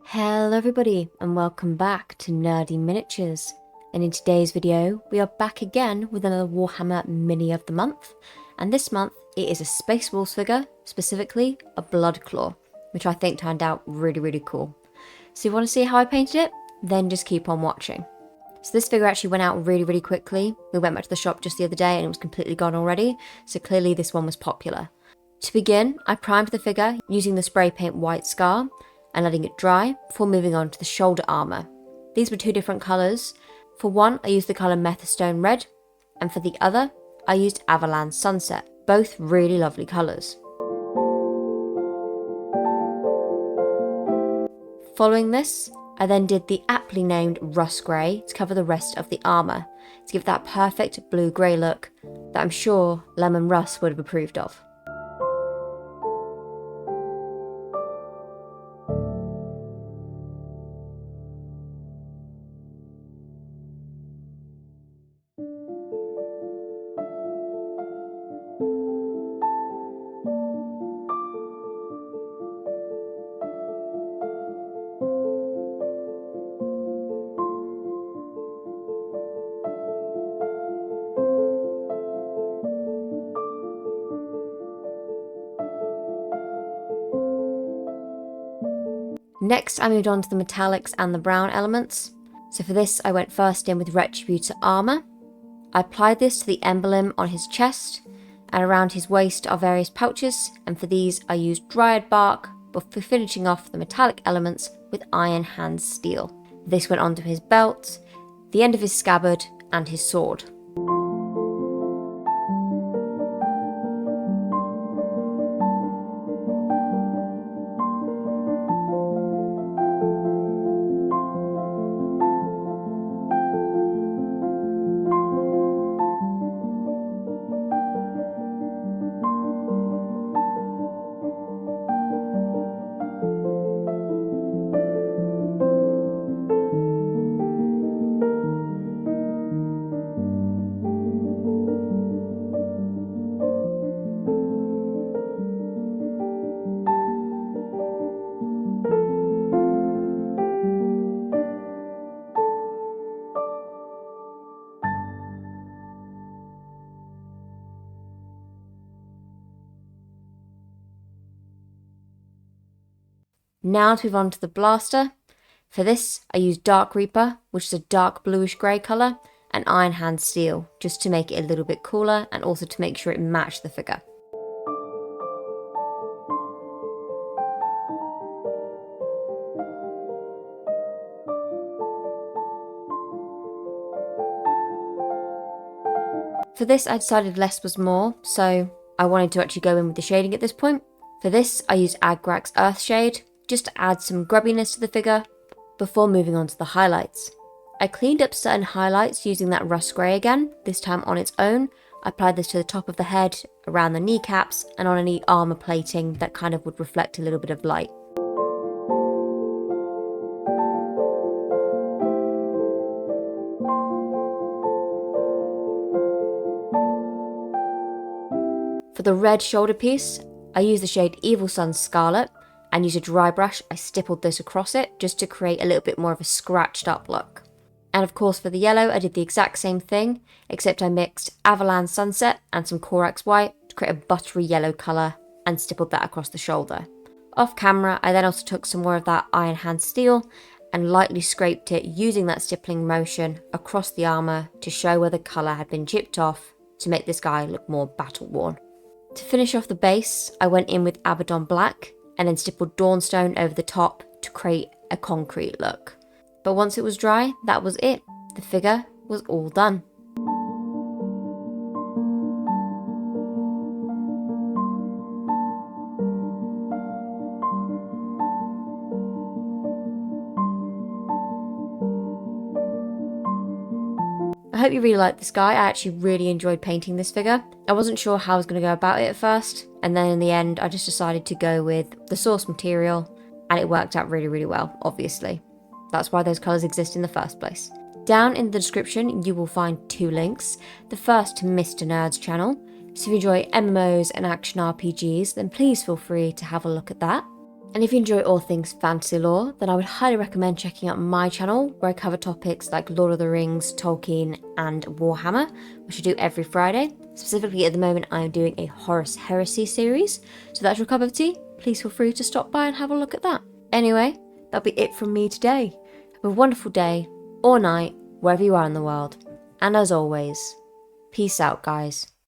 Hello everybody and welcome back to Nerdy Miniatures, and in today's video we are back again with another Warhammer mini of the month, and this month it is a Space Wolves figure, specifically a Bloodclaw, which I think turned out really cool. So if you want to see how I painted it, then just keep on watching. So this figure actually went out really quickly. We went back to the shop just the other day and it was completely gone already, so clearly this one was popular. To begin, I primed the figure using the spray paint White Scar and letting it dry before moving on to the shoulder armour. These were two different colours. For one, I used the colour Mephiston Red, and for the other, I used Averland Sunset, both really lovely colours. Following this, I then did the aptly named Russ Grey to cover the rest of the armour, to give that perfect blue-grey look that I'm sure Lemon Russ would have approved of. Next, I moved on to the metallics and the brown elements. So for this, I went first in with Retributor armour. I applied this to the emblem on his chest, and around his waist are various pouches, and for these I used Dryad bark before finishing off the metallic elements with Iron Hand steel. This went onto his belt, the end of his scabbard, and his sword. Now to move on to the blaster. For this, I used Dark Reaper, which is a dark bluish grey colour, and Iron Hand steel, just to make it a little bit cooler and also to make sure it matched the figure. For this, I decided less was more, so I wanted to actually go in with the shading at this point. For this, I used Agrax Earthshade, just to add some grubbiness to the figure before moving on to the highlights. I cleaned up certain highlights using that rust grey again, this time on its own. I applied this to the top of the head, around the kneecaps, and on any armour plating that kind of would reflect a little bit of light. For the red shoulder piece, I used the shade Evil Sunz Scarlet, and use a dry brush. I stippled this across it just to create a little bit more of a scratched up look. And of course for the yellow I did the exact same thing, except I mixed Averland Sunset and some Corax white to create a buttery yellow colour and stippled that across the shoulder. Off camera I then also took some more of that Iron Hand steel and lightly scraped it using that stippling motion across the armour to show where the colour had been chipped off to make this guy look more battle worn. To finish off the base I went in with Abaddon black and then stippled Dawnstone over the top to create a concrete look. But once it was dry, that was it. The figure was all done. I hope you really like this guy. I actually really enjoyed painting this figure. I wasn't sure how I was going to go about it at first, and then in the end I just decided to go with the source material, and it worked out really well, obviously. That's why those colours exist in the first place. Down in the description you will find two links. The first to Mr. Nerd's channel, so if you enjoy MMOs and action RPGs then please feel free to have a look at that. And if you enjoy all things fantasy lore, then I would highly recommend checking out my channel, where I cover topics like Lord of the Rings, Tolkien, and Warhammer, which I do every Friday. Specifically at the moment I am doing a Horus Heresy series, so that's your cup of tea. Please feel free to stop by and have a look at that. Anyway, that'll be it from me today. Have a wonderful day, or night, wherever you are in the world. And as always, peace out, guys.